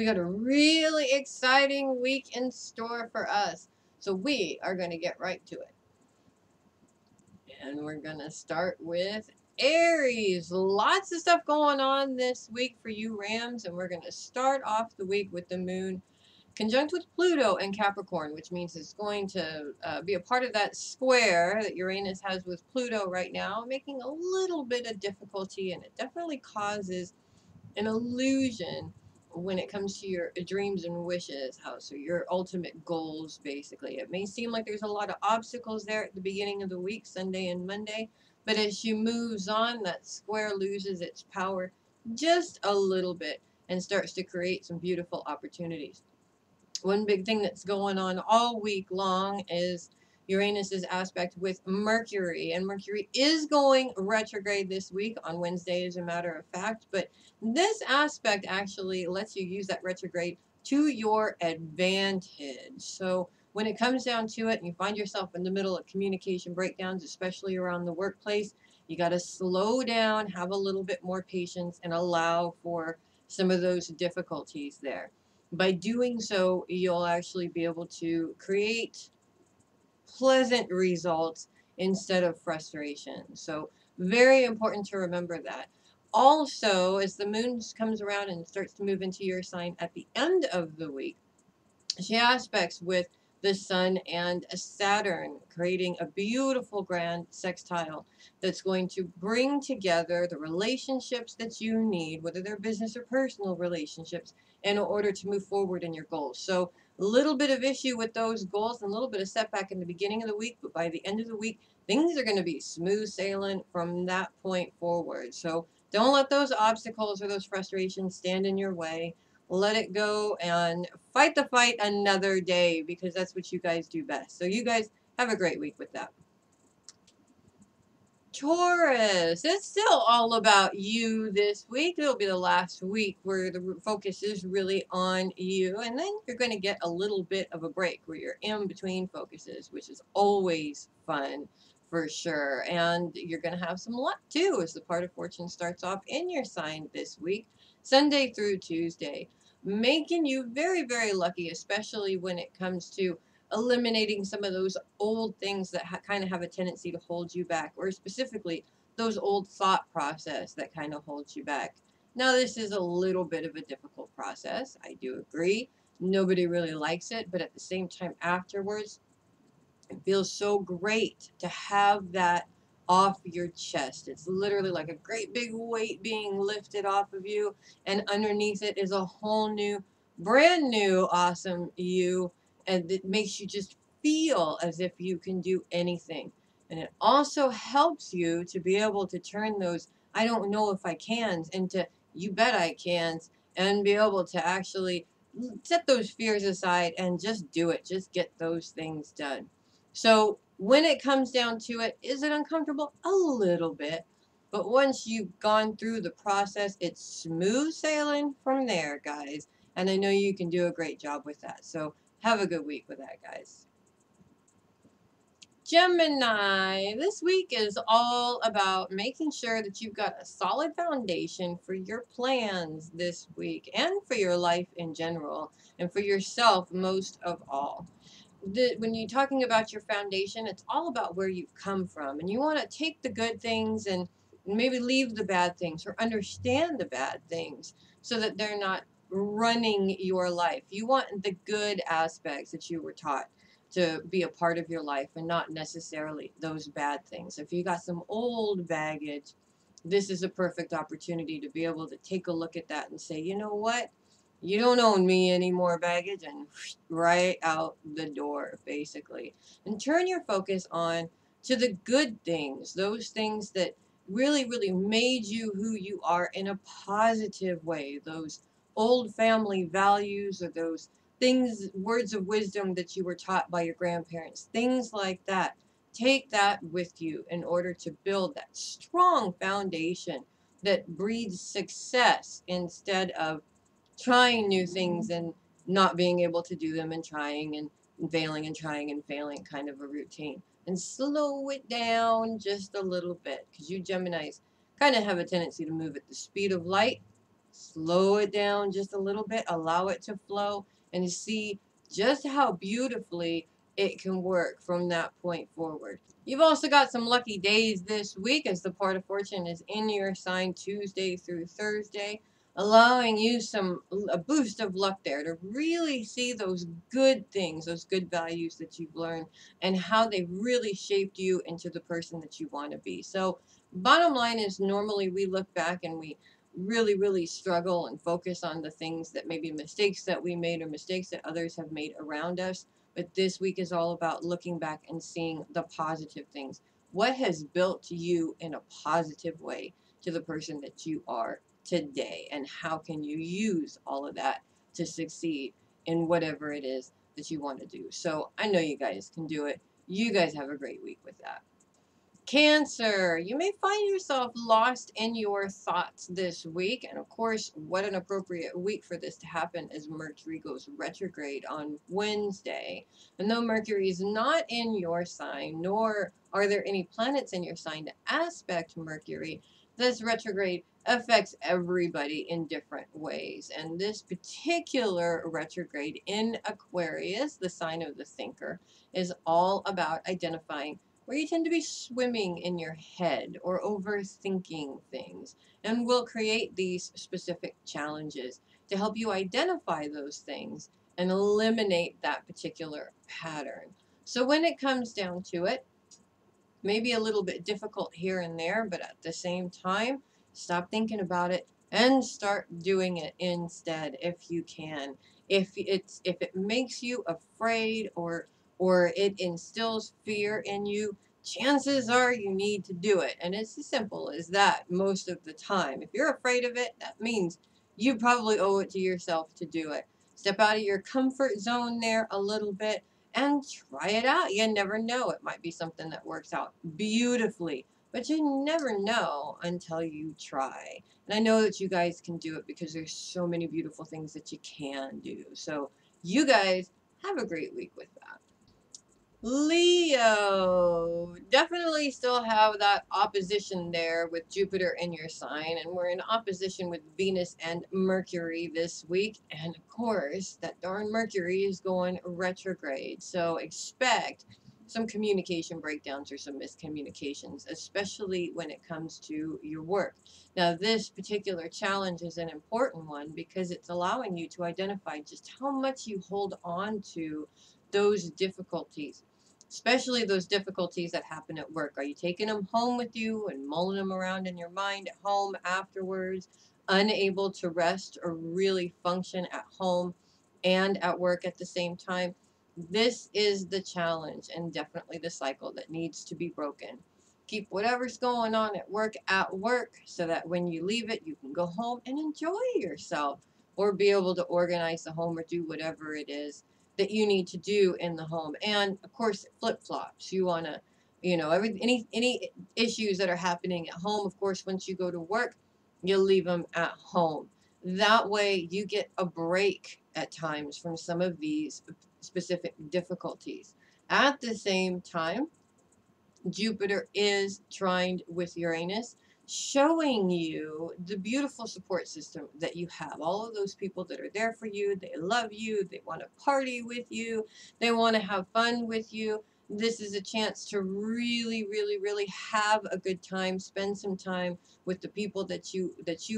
We got a really exciting week in store for us. So we are going to get right to it. And we're going to start with Aries. Lots of stuff going on this week for you Rams. And we're going to start off the week with the moon conjunct with Pluto and Capricorn, which means it's going to be a part of that square that Uranus has with Pluto right now, making a little bit of difficulty, and it definitely causes an illusion when it comes to your dreams and wishes, so your ultimate goals, basically. It may seem like there's a lot of obstacles there at the beginning of the week, Sunday and Monday, but as she moves on, that square loses its power just a little bit and starts to create some beautiful opportunities. One big thing that's going on all week long is Uranus's aspect with Mercury, and Mercury is going retrograde this week on Wednesday, as a matter of fact, but this aspect actually lets you use that retrograde to your advantage. So when it comes down to it and you find yourself in the middle of communication breakdowns, especially around the workplace, you got to slow down, have a little bit more patience, and allow for some of those difficulties there. By doing so, you'll actually be able to create pleasant results instead of frustration. So very important to remember that. Also, as the moon comes around and starts to move into your sign at the end of the week, she aspects with the Sun and Saturn, creating a beautiful grand sextile that's going to bring together the relationships that you need, whether they're business or personal relationships, in order to move forward in your goals. So a little bit of issue with those goals and a little bit of setback in the beginning of the week, but by the end of the week, things are going to be smooth sailing from that point forward. So don't let those obstacles or those frustrations stand in your way. Let it go and fight the fight another day, because that's what you guys do best. So you guys have a great week with that. Taurus, it's still all about you this week. It'll be the last week where the focus is really on you, and then you're going to get a little bit of a break where you're in between focuses, which is always fun for sure. And you're going to have some luck too, as the part of fortune starts off in your sign this week, Sunday through Tuesday, making you very, very lucky, especially when it comes to eliminating some of those old things that kind of have a tendency to hold you back, or specifically those old thought process that kind of holds you back. Now, this is a little bit of a difficult process. I do agree. Nobody really likes it, but at the same time, afterwards, it feels so great to have that off your chest. It's literally like a great big weight being lifted off of you, and underneath it is a whole new, brand new, awesome you, and it makes you just feel as if you can do anything. And it also helps you to be able to turn those "I don't know if I cans" into "you bet I cans," and be able to actually set those fears aside and just do it. Just get those things done. So when it comes down to it, is it uncomfortable? A little bit. But once you've gone through the process, it's smooth sailing from there, guys. And I know you can do a great job with that. So have a good week with that, guys. Gemini, this week is all about making sure that you've got a solid foundation for your plans this week, and for your life in general, and for yourself most of all. When you're talking about your foundation, it's all about where you've come from, and you want to take the good things and maybe leave the bad things, or understand the bad things, so that they're not running your life. You want the good aspects that you were taught to be a part of your life, and not necessarily those bad things. If you got some old baggage, this is a perfect opportunity to be able to take a look at that and say, you know what? You don't own me anymore, baggage, and right out the door, basically. And turn your focus on to the good things, those things that really, really made you who you are in a positive way, those old family values, or those things, words of wisdom that you were taught by your grandparents, things like that. Take that with you in order to build that strong foundation that breeds success, instead of trying new things and not being able to do them, and trying and failing and trying and failing, kind of a routine. And slow it down just a little bit, because you Geminis kind of have a tendency to move at the speed of light, slow it down just a little bit, allow it to flow, and see just how beautifully it can work from that point forward. You've also got some lucky days this week as the part of fortune is in your sign Tuesday through Thursday, allowing you a boost of luck there to really see those good things, those good values that you've learned and how they really shaped you into the person that you want to be. So bottom line is normally we look back and we really struggle and focus on the things that maybe mistakes that we made or mistakes that others have made around us. But this week is all about looking back and seeing the positive things. What has built you in a positive way to the person that you are today? And how can you use all of that to succeed in whatever it is that you want to do? So I know you guys can do it. You guys have a great week with that. Cancer, you may find yourself lost in your thoughts this week. And of course, what an appropriate week for this to happen as Mercury goes retrograde on Wednesday. And though Mercury is not in your sign, nor are there any planets in your sign to aspect Mercury, this retrograde affects everybody in different ways. And this particular retrograde in Aquarius, the sign of the thinker, is all about identifying where you tend to be swimming in your head or overthinking things, and will create these specific challenges to help you identify those things and eliminate that particular pattern. So when it comes down to it, maybe a little bit difficult here and there, but at the same time, stop thinking about it and start doing it instead if you can. If it makes you afraid or it instills fear in you, chances are you need to do it. And it's as simple as that most of the time. If you're afraid of it, that means you probably owe it to yourself to do it. Step out of your comfort zone there a little bit and try it out. You never know. It might be something that works out beautifully, but you never know until you try. And I know that you guys can do it because there's so many beautiful things that you can do. So you guys have a great week with that. Leo, definitely still have that opposition there with Jupiter in your sign, and we're in opposition with Venus and Mercury this week. And of course, that darn Mercury is going retrograde, so expect some communication breakdowns or some miscommunications, especially when it comes to your work. Now, this particular challenge is an important one because it's allowing you to identify just how much you hold on to those difficulties, especially those difficulties that happen at work. Are you taking them home with you and mulling them around in your mind at home afterwards, unable to rest or really function at home and at work at the same time? This is the challenge and definitely the cycle that needs to be broken. Keep whatever's going on at work so that when you leave it, you can go home and enjoy yourself or be able to organize the home or do whatever it is that you need to do in the home. And of course, flip flops. You want to, any issues that are happening at home, of course, once you go to work, you leave them at home. That way you get a break at times from some of these specific difficulties. At the same time, Jupiter is trined with Uranus, showing you the beautiful support system that you have. All of those people that are there for you, they love you, they want to party with you, they want to have fun with you. This is a chance to really have a good time. Spend some time with the people that you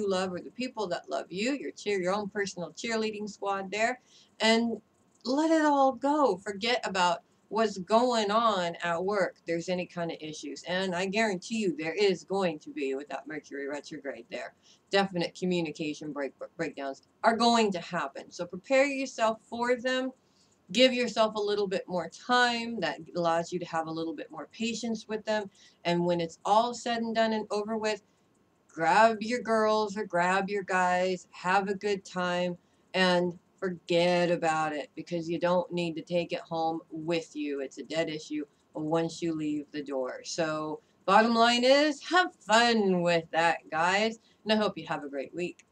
love or the people that love you. Your own personal cheerleading squad there, and let it all go. Forget about what's going on at work. There's any kind of issues, and I guarantee you there is going to be with that Mercury retrograde there. Definite communication breakdowns are going to happen, so prepare yourself for them. Give yourself a little bit more time. That allows you to have a little bit more patience with them, and when it's all said and done and over with, grab your girls or grab your guys, have a good time, and forget about it because you don't need to take it home with you. It's a dead issue once you leave the door. So, bottom line is, have fun with that, guys, and I hope you have a great week.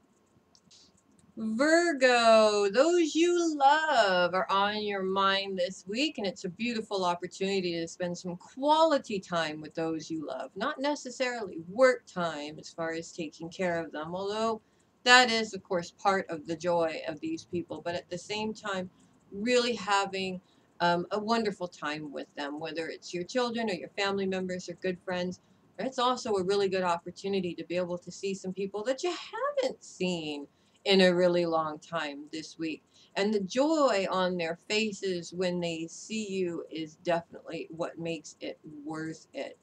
Virgo, those you love are on your mind this week, and it's a beautiful opportunity to spend some quality time with those you love. Not necessarily work time as far as taking care of them, although That is, of course, part of the joy of these people, but at the same time, really having a wonderful time with them, whether it's your children or your family members or good friends. It's also a really good opportunity to be able to see some people that you haven't seen in a really long time this week. And the joy on their faces when they see you is definitely what makes it worth it.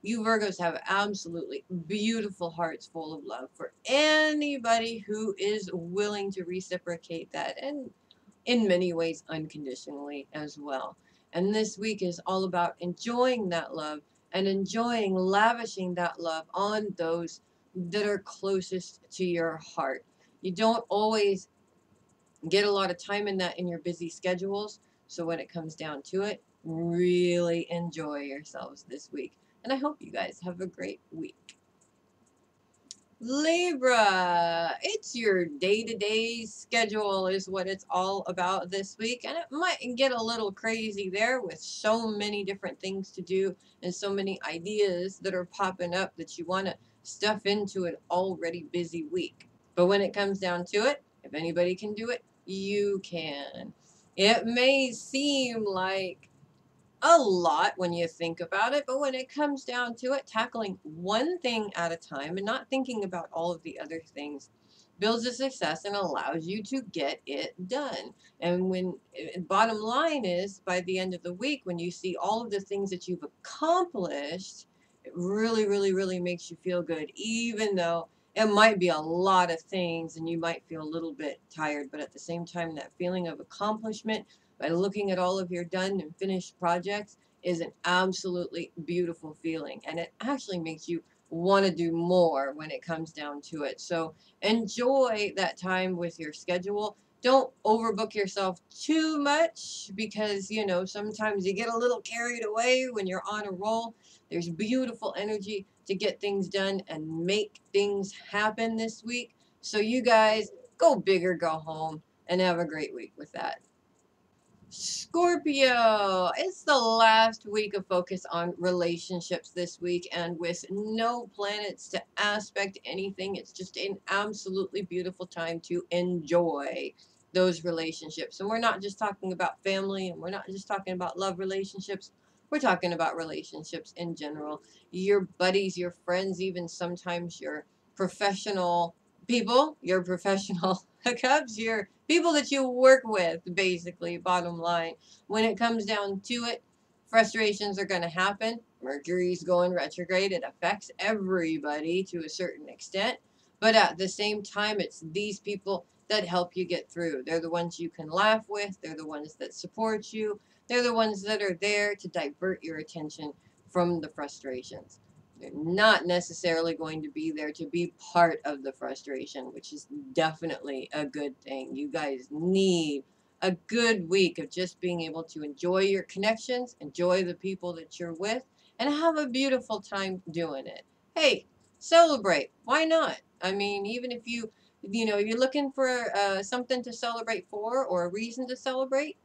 You Virgos have absolutely beautiful hearts full of love for anybody who is willing to reciprocate that, and in many ways unconditionally as well. And this week is all about enjoying that love and enjoying lavishing that love on those that are closest to your heart. You don't always get a lot of time in that in your busy schedules. So when it comes down to it, really enjoy yourselves this week. And I hope you guys have a great week. Libra, it's your day-to-day schedule is what it's all about this week. And it might get a little crazy there with so many different things to do and so many ideas that are popping up that you want to stuff into an already busy week. But when it comes down to it, if anybody can do it, you can. It may seem like a lot when you think about it, but when it comes down to it, tackling one thing at a time and not thinking about all of the other things builds a success and allows you to get it done. And when bottom line is, by the end of the week, when you see all of the things that you've accomplished, it really, really, really makes you feel good, even though it might be a lot of things and you might feel a little bit tired, but at the same time, that feeling of accomplishment by looking at all of your done and finished projects is an absolutely beautiful feeling. And it actually makes you want to do more when it comes down to it. So enjoy that time with your schedule. Don't overbook yourself too much because, sometimes you get a little carried away when you're on a roll. There's beautiful energy to get things done and make things happen this week. So you guys go big or go home and have a great week with that. Scorpio, it's the last week of focus on relationships this week, and with no planets to aspect anything, it's just an absolutely beautiful time to enjoy those relationships. And we're not just talking about family, and we're not just talking about love relationships, we're talking about relationships in general. Your buddies, your friends, even sometimes your professional people, your professional hookups, your people that you work with, basically, bottom line. When it comes down to it, frustrations are going to happen. Mercury's going retrograde. It affects everybody to a certain extent. But at the same time, it's these people that help you get through. They're the ones you can laugh with. They're the ones that support you. They're the ones that are there to divert your attention from the frustrations. They're not necessarily going to be there to be part of the frustration, which is definitely a good thing. You guys need a good week of just being able to enjoy your connections, enjoy the people that you're with, and have a beautiful time doing it. Hey, celebrate. Why not? I mean, even if you're looking for something to celebrate for or a reason to celebrate,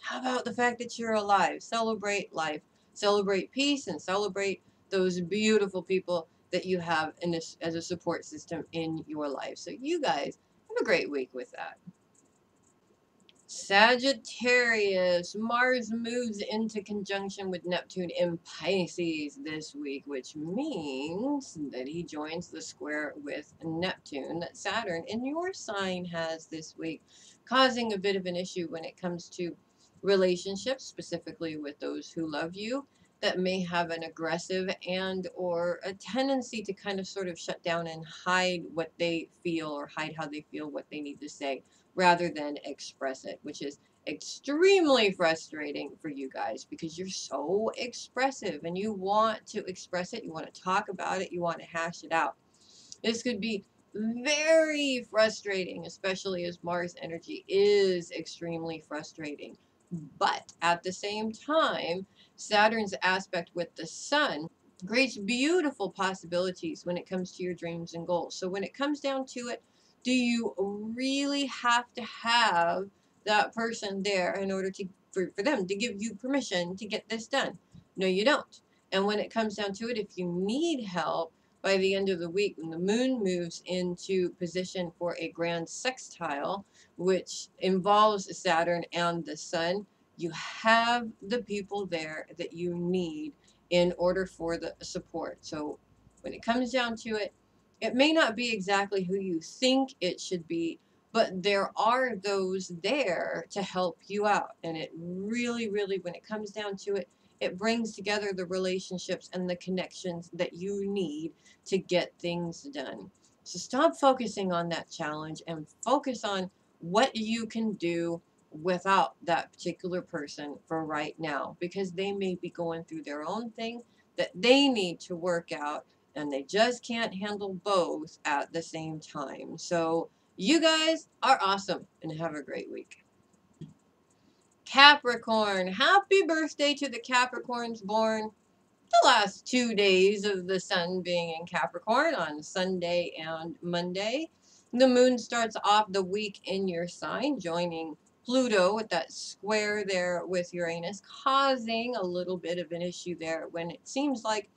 how about the fact that you're alive? Celebrate life, celebrate peace, and celebrate those beautiful people that you have in this as a support system in your life. So you guys have a great week with that. Sagittarius, Mars moves into conjunction with Neptune in Pisces this week, which means that he joins the square with Neptune that Saturn in your sign has this week, causing a bit of an issue when it comes to relationships, specifically with those who love you, that may have an aggressive and or a tendency to kind of sort of shut down and hide what they feel or hide how they feel, what they need to say, rather than express it, which is extremely frustrating for you guys because you're so expressive and you want to express it, you want to talk about it, you want to hash it out. This could be very frustrating, especially as Mars energy is extremely frustrating. But at the same time, Saturn's aspect with the sun creates beautiful possibilities when it comes to your dreams and goals. So when it comes down to it, do you really have to have that person there in order for them to give you permission to get this done? No, you don't. And when it comes down to it, if you need help by the end of the week, when the moon moves into position for a grand sextile, which involves Saturn and the sun, you have the people there that you need in order for the support. So when it comes down to it, it may not be exactly who you think it should be, but there are those there to help you out. And it really, really, when it comes down to it, it brings together the relationships and the connections that you need to get things done. So stop focusing on that challenge and focus on what you can do without that particular person for right now, because they may be going through their own thing that they need to work out, and they just can't handle both at the same time. So you guys are awesome and have a great week. Capricorn, happy birthday to the Capricorns born the last 2 days of the sun being in Capricorn on Sunday and Monday. The moon starts off the week in your sign, joining Pluto with that square there with Uranus, causing a little bit of an issue there when it seems like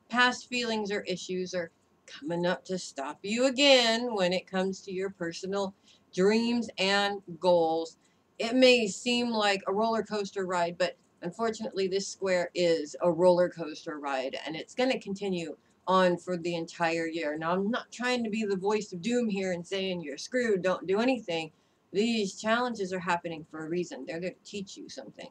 past feelings or issues are coming up to stop you again when it comes to your personal dreams and goals. It may seem like a roller coaster ride, but unfortunately, this square is a roller coaster ride, and it's going to continue on for the entire year. Now, I'm not trying to be the voice of doom here and saying you're screwed, don't do anything. These challenges are happening for a reason. They're there to teach you something.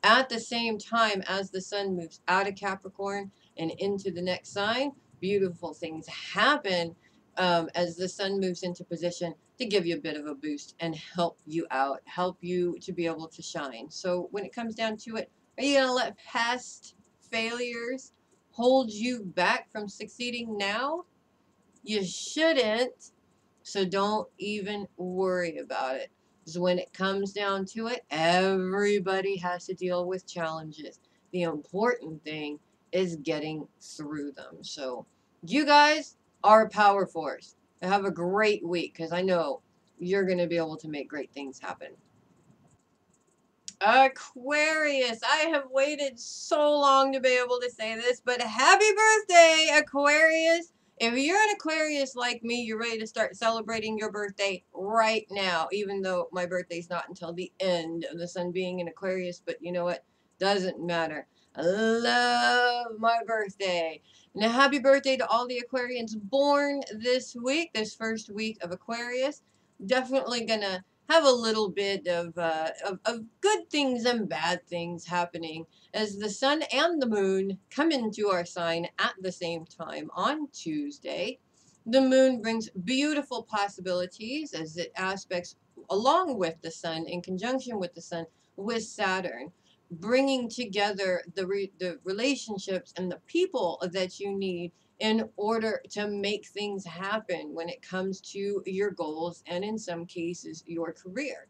At the same time as the sun moves out of Capricorn and into the next sign, beautiful things happen as the sun moves into position to give you a bit of a boost and help you out, help you to be able to shine. So when it comes down to it, are you going to let past failures hold you back from succeeding now? You shouldn't. So don't even worry about it. Because when it comes down to it, everybody has to deal with challenges. The important thing is getting through them. So you guys are a power force. Have a great week, because I know you're going to be able to make great things happen. Aquarius, I have waited so long to be able to say this, but happy birthday, Aquarius. If you're an Aquarius like me, you're ready to start celebrating your birthday right now, even though my birthday's not until the end of the sun being in Aquarius, but you know what? Doesn't matter. I love my birthday. Now, happy birthday to all the Aquarians born this week, this first week of Aquarius. Definitely gonna have a little bit of good things and bad things happening as the sun and the moon come into our sign at the same time on Tuesday. The moon brings beautiful possibilities as it aspects along with the sun, in conjunction with the sun, with Saturn, bringing together the relationships and the people that you need in order to make things happen when it comes to your goals and in some cases your career.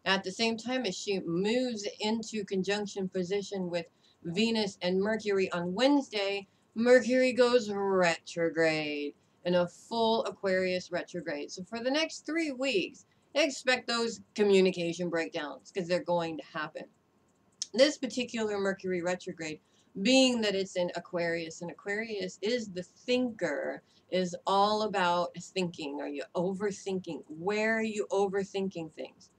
At the same time, as she moves into conjunction position with Venus and Mercury on Wednesday, Mercury goes retrograde in a full Aquarius retrograde. So for the next 3 weeks, expect those communication breakdowns because they're going to happen. This particular Mercury retrograde, being that it's in Aquarius, and Aquarius is the thinker, is all about thinking. Are you overthinking? Where are you overthinking things?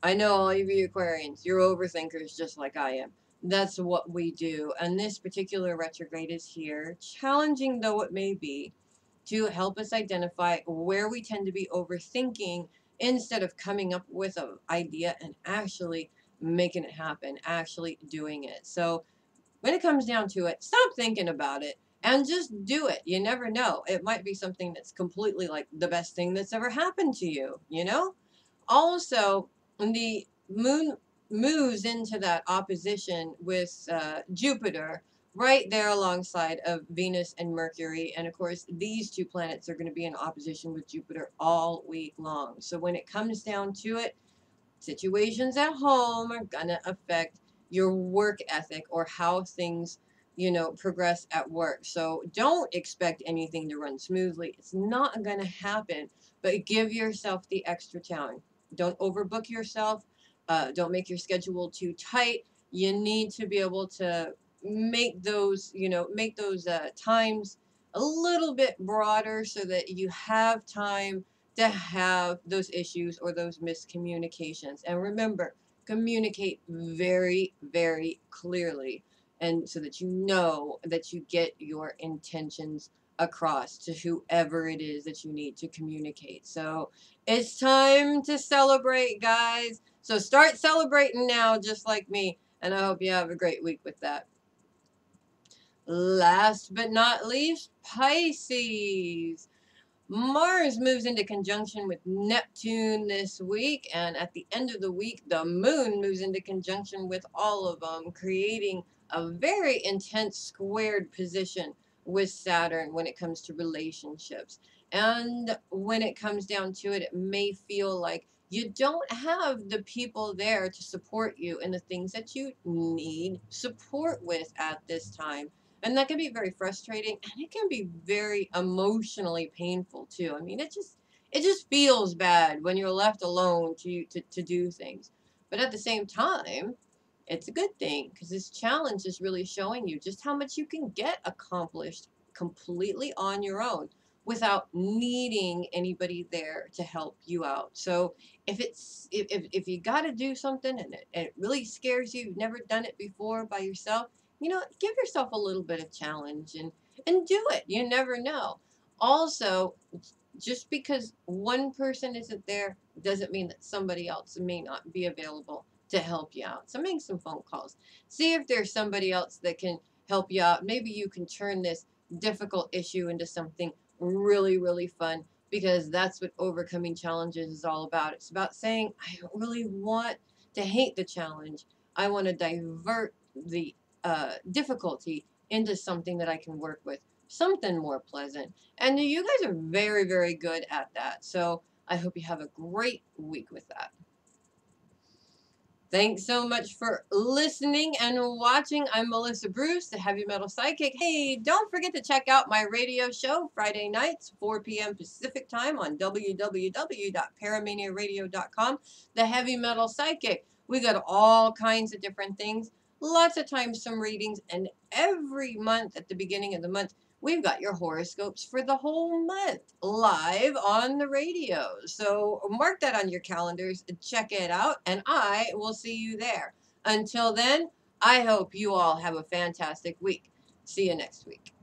I know all of you Aquarians, you're overthinkers just like I am. That's what we do. And this particular retrograde is here, challenging though it may be, to help us identify where we tend to be overthinking instead of coming up with an idea and actually making it happen, actually doing it. So when it comes down to it, stop thinking about it and just do it. You never know. It might be something that's completely like the best thing that's ever happened to you, you know? Also, the moon moves into that opposition with Jupiter right there alongside of Venus and Mercury. And of course, these two planets are going to be in opposition with Jupiter all week long. So when it comes down to it, situations at home are going to affect your work ethic or how things, progress at work. So don't expect anything to run smoothly. It's not going to happen, but give yourself the extra time. Don't overbook yourself. Don't make your schedule too tight. You need to be able to make those times a little bit broader so that you have time to have those issues or those miscommunications. And remember, communicate very, very clearly, and so that you know that you get your intentions across to whoever it is that you need to communicate. So it's time to celebrate, guys. So start celebrating now, just like me. And I hope you have a great week with that. Last but not least, Pisces. Mars moves into conjunction with Neptune this week, and at the end of the week, the moon moves into conjunction with all of them, creating a very intense squared position with Saturn when it comes to relationships. And when it comes down to it, it may feel like you don't have the people there to support you in the things that you need support with at this time. And that can be very frustrating, and it can be very emotionally painful too. I mean, it just feels bad when you're left alone to do things. But at the same time, it's a good thing because this challenge is really showing you just how much you can get accomplished completely on your own without needing anybody there to help you out. So if you got to do something and it really scares you, you've never done it before by yourself, give yourself a little bit of challenge and do it. You never know. Also, just because one person isn't there doesn't mean that somebody else may not be available to help you out. So make some phone calls. See if there's somebody else that can help you out. Maybe you can turn this difficult issue into something really, really fun, because that's what overcoming challenges is all about. It's about saying, I don't really want to hate the challenge. I want to divert the difficulty into something that I can work with, something more pleasant. And you guys are very, very good at that. So I hope you have a great week with that. Thanks so much for listening and watching. I'm Melissa Bruce, the Heavy Metal Psychic. Hey, don't forget to check out my radio show Friday nights, 4 p.m. Pacific time on www.paramaniaradio.com, the Heavy Metal Psychic. We got all kinds of different things, lots of times some readings, and every month at the beginning of the month, we've got your horoscopes for the whole month live on the radio. So mark that on your calendars, check it out, and I will see you there. Until then, I hope you all have a fantastic week. See you next week.